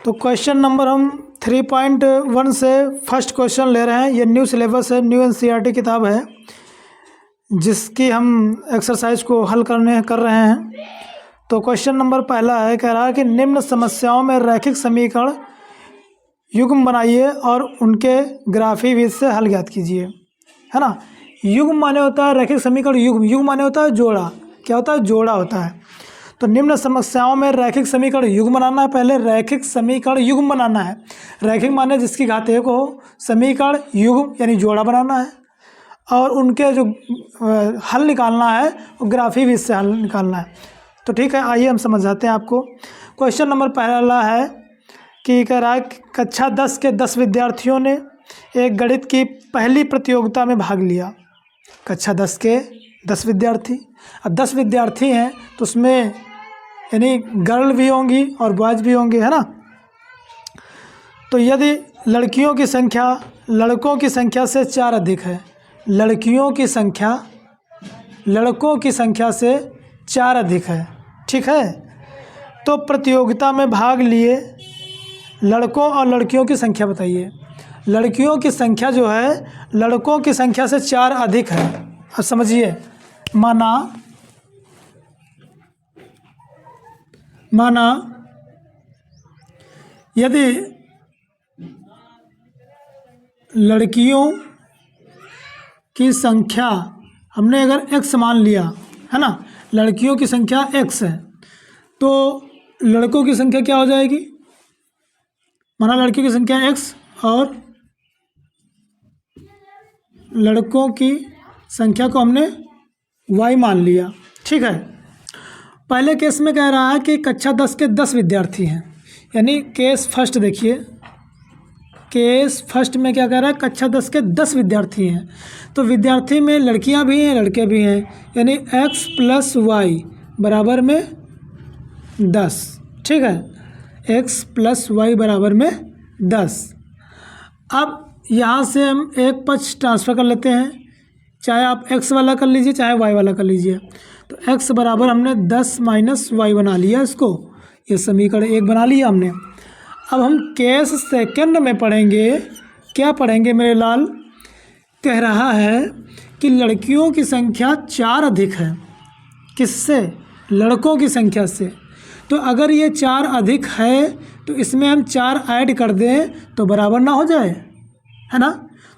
तो question number हम 3.1 से फर्स्ट क्वेश्चन ले रहे हैं। ये न्यू सिलेबस है, न्यू एनसीईआरटी किताब है जिसकी हम एक्सरसाइज को हल कर रहे हैं। तो क्वेश्चन नंबर पहला है, कह रहा है कि निम्न समस्याओं में रैखिक समीकरण युग्म बनाइए और उनके ग्राफी विधि से हल ज्ञात कीजिए, है ना। युग्म माने होता है रैखिक समीकरण, युग्म माने होता है जोड़ा। क्या होता है? जोड़ा होता है। तो निम्न समस्याओं में रैखिक समीकरण युग्म बनाना है। पहले रैखिक समीकरण युग्म बनाना है। रैखिक माने जिसकी घात 1 हो, समीकरण युग्म यानी जोड़ा बनाना है और उनके जो हल निकालना है वो ग्राफी विधि से हल निकालना है। तो ठीक है, आइए हम समझाते हैं आपको। क्वेश्चन नंबर पहला है कि कह रहा है कक्षा 10 के 10 विद्यार्थियों ने एक गणित की पहली प्रतियोगिता में भाग लिया। कक्षा 10 के 10 विद्यार्थी, अब 10 विद्यार्थी हैं तो उसमें यानी गर्ल भी होंगी और बॉयज़ भी होंगे, है ना। तो यदि लड़कियों की संख्या लड़कों की संख्या से 4 अधिक है, लड़कियों की संख्या लड़कों की संख्या से 4 अधिक है, ठीक है, तो प्रतियोगिता में भाग लिए लड़कों और लड़कियों की संख्या बताइए। लड़कियों की संख्या जो है लड़कों की संख्या से 4 अधिक है। अब समझिए, माना यदि लड़कियों की संख्या हमने अगर x मान लिया, है ना, लड़कियों की संख्या x है तो लड़कों की संख्या क्या हो जाएगी? माना लड़कियों की संख्या x और लड़कों की संख्या को हमने y मान लिया, ठीक है। पहले केस में कह रहा है कि कक्षा 10 के 10 विद्यार्थी हैं, यानी केस फर्स्ट देखिए। केस फर्स्ट में क्या कह रहा है? कक्षा 10 के 10 विद्यार्थी हैं, तो विद्यार्थी में लड़कियां भी हैं लड़के भी हैं, यानी x + y बराबर में 10, ठीक है, x + y बराबर में 10। अब यहाँ से हम एक पक्ष ट्रांसफ़र कर लेते हैं, चाहे आप x वाला कर लीजिए चाहे y वाला कर लीजिए। तो x बराबर हमने 10 - y बना लिया, इसको ये समीकरण 1 बना लिया हमने। अब हम केस सेकंड में पढ़ेंगे। क्या पढ़ेंगे मेरे लाल? कह रहा है कि लड़कियों की संख्या 4 अधिक है, किससे? लड़कों की संख्या से। तो अगर ये 4 अधिक है तो इसमें हम 4 ऐड कर दें तो बराबर ना हो जाए, है ना।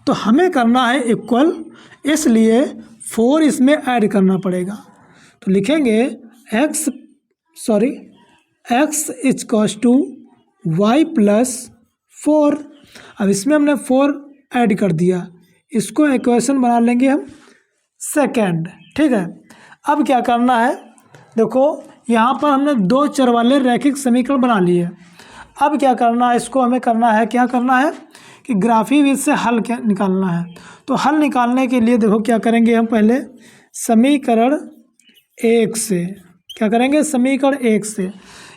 तो हमें करना है इक्वल, इसलिए 4 इसमें ऐड करना पड़ेगा। तो लिखेंगे x = y + 4। अब इसमें हमने 4 ऐड कर दिया, इसको इक्वेशन बना लेंगे हम सेकंड, ठीक है। अब क्या करना है? देखो यहाँ पर हमने 2 चर वाले रैखिक समीकरण बना लिए। अब क्या करना है? इसको हमें करना है, क्या करना है कि ग्राफी विधि से हल क्या निकालना है। तो हल निकालने के लिए देखो क्या करेंगे हम, पहले समीकरण 1 से क्या करेंगे? समीकरण 1 से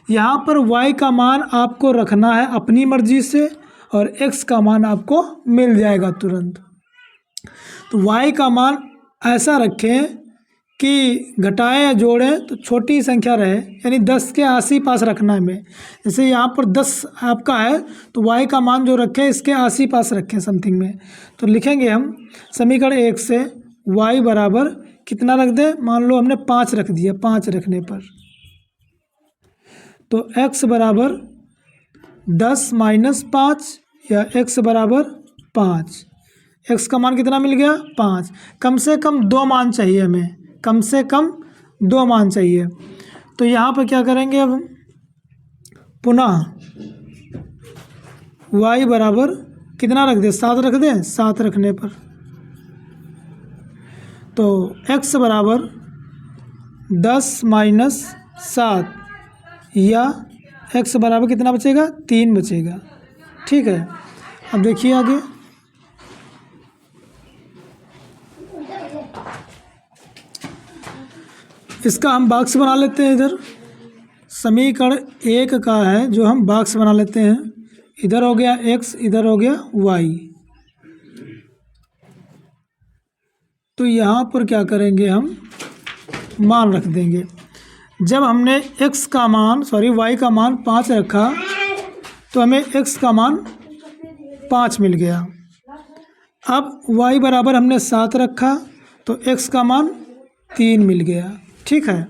यहाँ पर y का मान आपको रखना है अपनी मर्जी से और x का मान आपको मिल जाएगा तुरंत। तो y का मान ऐसा रखें कि घटाएं या जोड़ें तो छोटी संख्या रहे, यानी 10 के आस पास रखना है हमें। जैसे यहाँ पर 10 आपका है तो y का मान जो रखें इसके आस पास रखें समथिंग में। तो लिखेंगे हम समीकरण 1 से y बराबर कितना रख दें? मान लो हमने 5 रख दिया, 5 रखने पर तो x बराबर 10 - 5 या x बराबर 5। x का मान कितना मिल गया? 5। कम से कम 2 मान चाहिए हमें, कम से कम 2 मान चाहिए। तो यहाँ पर क्या करेंगे अब? पुनः y बराबर कितना रख दें? 7 रख दें। 7 रखने पर तो x बराबर 10 - 7 या x बराबर कितना बचेगा? 3 बचेगा, ठीक है। अब देखिए आगे, इसका हम बॉक्स बना लेते हैं। इधर समीकरण 1 का है जो हम बॉक्स बना लेते हैं। इधर हो गया x, इधर हो गया y। तो यहाँ पर क्या करेंगे? हम मान रख देंगे। जब हमने y का मान 5 रखा तो हमें x का मान 5 मिल गया। अब y बराबर हमने 7 रखा तो x का मान 3 मिल गया। ठीक है,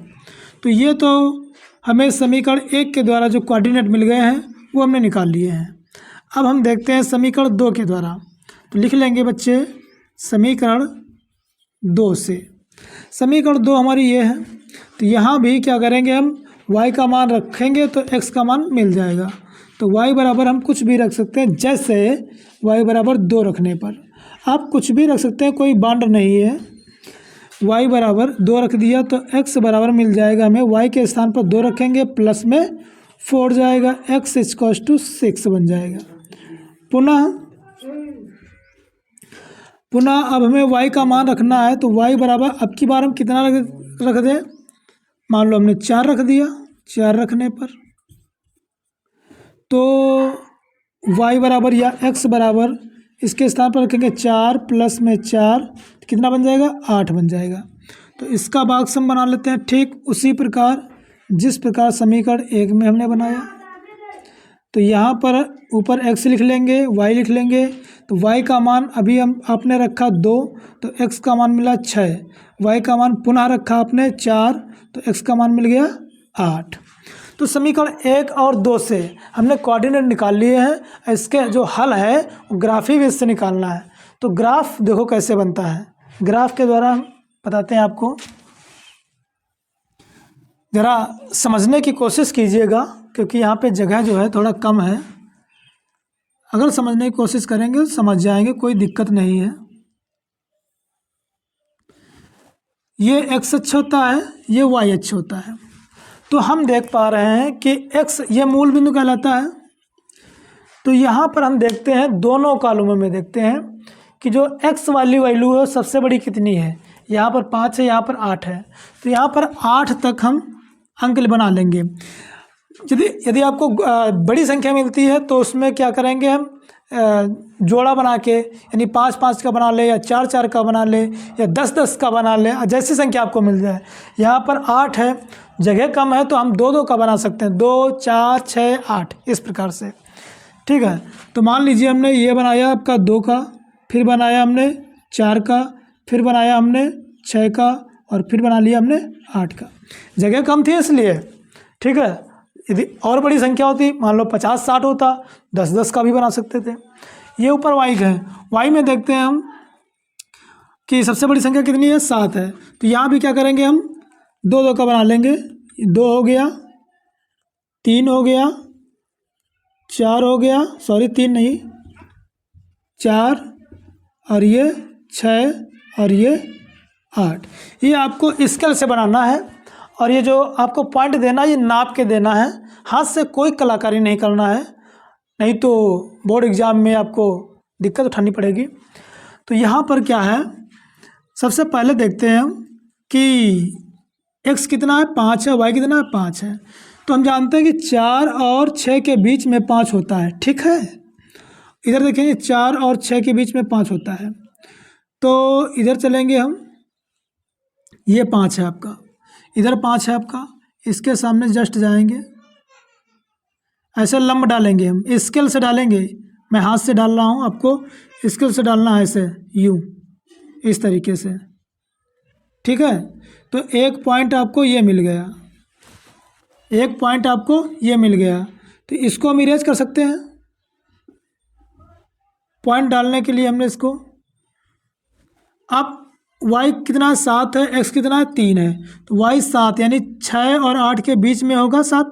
तो ये तो हमें समीकरण 1 के द्वारा जो कोऑर्डिनेट मिल गए हैं वो हमने निकाल लिए हैं। अब हम देखते हैं समीकरण 2 के द्वारा। तो लिख लेंगे बच्चे समीकरण 2 से। समीकरण 2 हमारी ये है, तो यहाँ भी क्या करेंगे, हम y का मान रखेंगे तो x का मान मिल जाएगा। तो y बराबर हम कुछ भी रख सकते हैं, जैसे y बराबर 2 रखने पर आप कुछ भी रख सकते हैं, कोई बाउंड नहीं है। y बराबर 2 रख दिया तो x बराबर मिल जाएगा हमें, y के स्थान पर 2 रखेंगे प्लस में 4 जाएगा, x = 6 बन जाएगा। पुनः अब हमें y का मान रखना है, तो y बराबर अब की बार हम कितना रख दें, मान लो हमने 4 रख दिया। 4 रखने पर तो y बराबर या x बराबर इसके स्थान पर रखेंगे 4 प्लस में 4 तो कितना बन जाएगा, 8 बन जाएगा। तो इसका भागसम बना लेते हैं, ठीक उसी प्रकार जिस प्रकार समीकरण 1 में हमने बनाया। तो यहाँ पर ऊपर x लिख लेंगे, y लिख लेंगे। तो y का मान अभी आपने रखा 2 तो x का मान मिला 6, y का मान पुनः रखा आपने 4 तो x का मान मिल गया 8। तो समीकरण 1 और 2 से हमने कोऑर्डिनेट निकाल लिए हैं। इसके जो हल है वो ग्राफिक बेस से निकालना है। तो ग्राफ देखो कैसे बनता है, ग्राफ के द्वारा बताते हैं आपको, ज़रा समझने की कोशिश कीजिएगा क्योंकि यहाँ पे जगह जो है थोड़ा कम है। अगर समझने की कोशिश करेंगे तो समझ जाएंगे, कोई दिक्कत नहीं है। ये x अक्ष होता है, ये y अक्ष होता है। तो हम देख पा रहे हैं कि x ये मूल बिंदु कहलाता है। तो यहाँ पर हम देखते हैं दोनों कॉलमों में देखते हैं कि जो x वाली वैल्यू है सबसे बड़ी कितनी है। यहाँ पर 5 है, यहाँ पर 8 है। तो यहाँ पर 8 तक हम अंक बना लेंगे। यदि आपको बड़ी संख्या मिलती है तो उसमें क्या करेंगे, हम जोड़ा बना के, यानी 5-5 का बना ले या 4-4 का बना ले या 10-10 का बना ले, जैसी संख्या आपको मिल जाए। यहाँ पर 8 है, जगह कम है तो हम 2-2 का बना सकते हैं, 2, 4, 6, 8 इस प्रकार से। ठीक है, तो मान लीजिए हमने ये बनाया आपका 2 का, फिर बनाया हमने 4 का, फिर बनाया हमने 6 का और फिर बना लिया हमने 8 का। जगह कम थी इसलिए। ठीक है, यदि और बड़ी संख्या होती, मान लो 50-60 होता, 10-10 का भी बना सकते थे। ये ऊपर y का है। y में देखते हैं हम कि सबसे बड़ी संख्या कितनी है, 7 है। तो यहाँ भी क्या करेंगे, हम 2-2 का बना लेंगे। 2 हो गया, 3 हो गया, 4 हो गया, सॉरी 3 नहीं, 4 और ये 6 और ये 8। ये आपको स्केल से बनाना है और ये जो आपको पॉइंट देना है ये नाप के देना है, हाथ से कोई कलाकारी नहीं करना है, नहीं तो बोर्ड एग्ज़ाम में आपको दिक्कत उठानी पड़ेगी। तो यहाँ पर क्या है, सबसे पहले देखते हैं हम कि x कितना है, 5 है, y कितना है, 5 है। तो हम जानते हैं कि 4 और 6 के बीच में 5 होता है। ठीक है, इधर देखेंगे 4 और 6 के बीच में 5 होता है। तो इधर चलेंगे हम, ये 5 है आपका, इधर 5 है आपका, इसके सामने जस्ट जाएंगे, ऐसे लंब डालेंगे, हम स्केल से डालेंगे। मैं हाथ से डाल रहा हूँ, आपको स्केल से डालना है, ऐसे यूँ इस तरीके से। ठीक है, तो एक पॉइंट आपको ये मिल गया, एक पॉइंट आपको ये मिल गया। तो इसको हम इरेज कर सकते हैं। पॉइंट डालने के लिए हमने इसको, अब y कितना है, 7 है, x कितना है, 3 है। तो y 7 यानी 6 और 8 के बीच में होगा 7,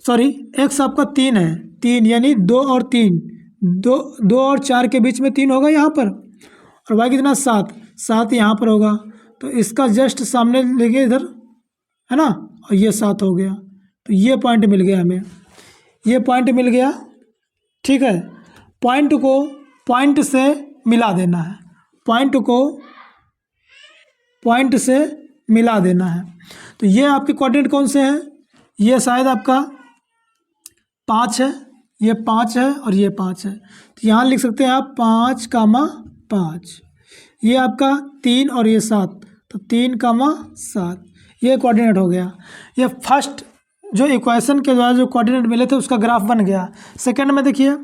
सॉरी x आपका 3 है, 3 यानी 2 और 3, 2 और 4 के बीच में 3 होगा यहाँ पर। और y कितना, 7 यहाँ पर होगा। तो इसका जस्ट सामने लेंगे इधर, है ना, और ये 7 हो गया। तो ये पॉइंट मिल गया हमें, ये पॉइंट मिल गया। ठीक है, पॉइंट को पॉइंट से मिला देना है, पॉइंट को पॉइंट से मिला देना है। तो ये आपके कोऑर्डिनेट कौन से हैं, ये शायद आपका 5 है, ये 5 है और ये 5 है। तो यहाँ लिख सकते हैं आप 5, ये आपका 3 और ये 7, तो 3, 7 ये कोऑर्डिनेट हो गया। ये फर्स्ट जो इक्वेशन के द्वारा जो कोऑर्डिनेट मिले थे उसका ग्राफ बन गया। सेकंड में देखिए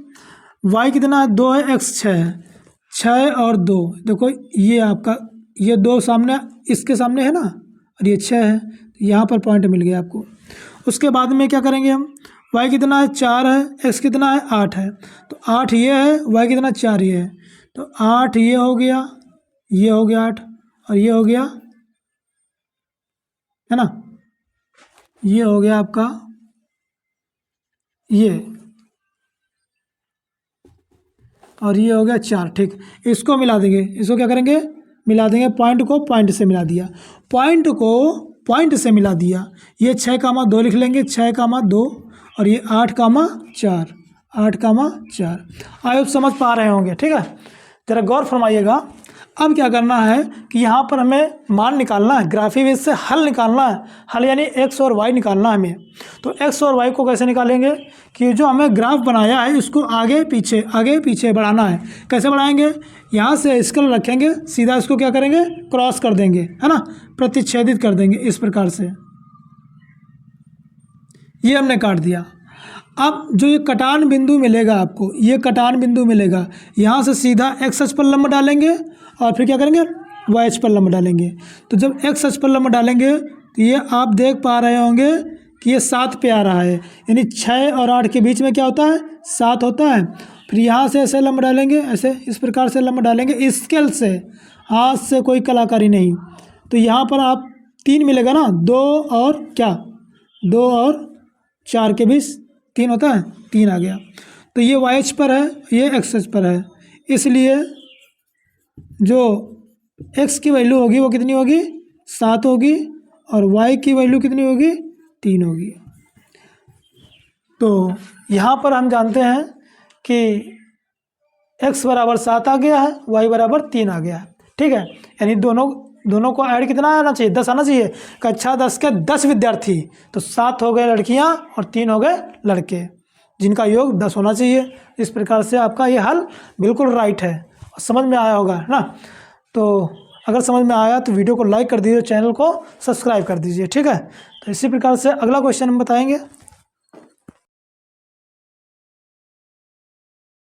y कितना है 2 है, x 6 है, 6 और 2, देखो ये आपका ये 2 सामने इसके सामने है ना, और ये 6 है, तो यहाँ पर पॉइंट मिल गया आपको। उसके बाद में क्या करेंगे हम, y कितना है 4 है, x कितना है 8 है, तो 8 ये है, y कितना 4 ये है, तो 8 ये हो गया, ये हो गया 8, और ये हो गया है ना, ये हो गया आपका ये, और ये हो गया 4। ठीक, इसको मिला देंगे, इसको क्या करेंगे, मिला देंगे, पॉइंट को पॉइंट से मिला दिया, पॉइंट को पॉइंट से मिला दिया। ये 6,2 लिख लेंगे, 6,2, और ये 8,4, 8,4। आई होप समझ पा रहे होंगे। ठीक है, ज़रा गौर फरमाइएगा। अब क्या करना है कि यहाँ पर हमें मान निकालना है, ग्राफी बेस से हल निकालना है, हल यानी x और y निकालना है हमें। तो x और y को कैसे निकालेंगे कि जो हमें ग्राफ बनाया है इसको आगे पीछे बढ़ाना है। कैसे बढ़ाएंगे, यहाँ से स्केल रखेंगे, सीधा इसको क्या करेंगे, क्रॉस कर देंगे, है ना, प्रतिच्छेदित कर देंगे इस प्रकार से। ये हमने काट दिया। अब जो ये कटान बिंदु मिलेगा आपको, ये कटान बिंदु मिलेगा, यहाँ से सीधा x अक्ष पर लंब डालेंगे और फिर क्या करेंगे, y अक्ष पर लंब डालेंगे। तो जब x अक्ष पर लंब डालेंगे तो ये आप देख पा रहे होंगे कि ये 7 पे आ रहा है, यानी 6 और 8 के बीच में क्या होता है, 7 होता है। फिर यहाँ से ऐसे लंब डालेंगे, ऐसे इस प्रकार से लंब डालेंगे स्केल से, हाथ से कोई कलाकारी नहीं। तो यहाँ पर आप 3 मिलेगा ना, 2 और क्या, 2 और 4 के बीच 3 होता है, 3 आ गया। तो ये y अक्ष पर है, ये x अक्ष पर है, इसलिए जो x की वैल्यू होगी वो कितनी होगी, 7 होगी, और y की वैल्यू कितनी होगी, 3 होगी। तो यहाँ पर हम जानते हैं कि x बराबर 7 आ गया है, y बराबर 3 आ गया है। ठीक है, यानी दोनों को ऐड कितना आना चाहिए, 10 आना चाहिए। कक्षा 10 के 10 विद्यार्थी, तो 7 हो गए लड़कियां और 3 हो गए लड़के, जिनका योग 10 होना चाहिए। इस प्रकार से आपका ये हल बिल्कुल राइट है, समझ में आया होगा ना। तो अगर समझ में आया तो वीडियो को लाइक कर दीजिए, चैनल को सब्सक्राइब कर दीजिए। ठीक है, तो इसी प्रकार से अगला क्वेश्चन हम बताएंगे।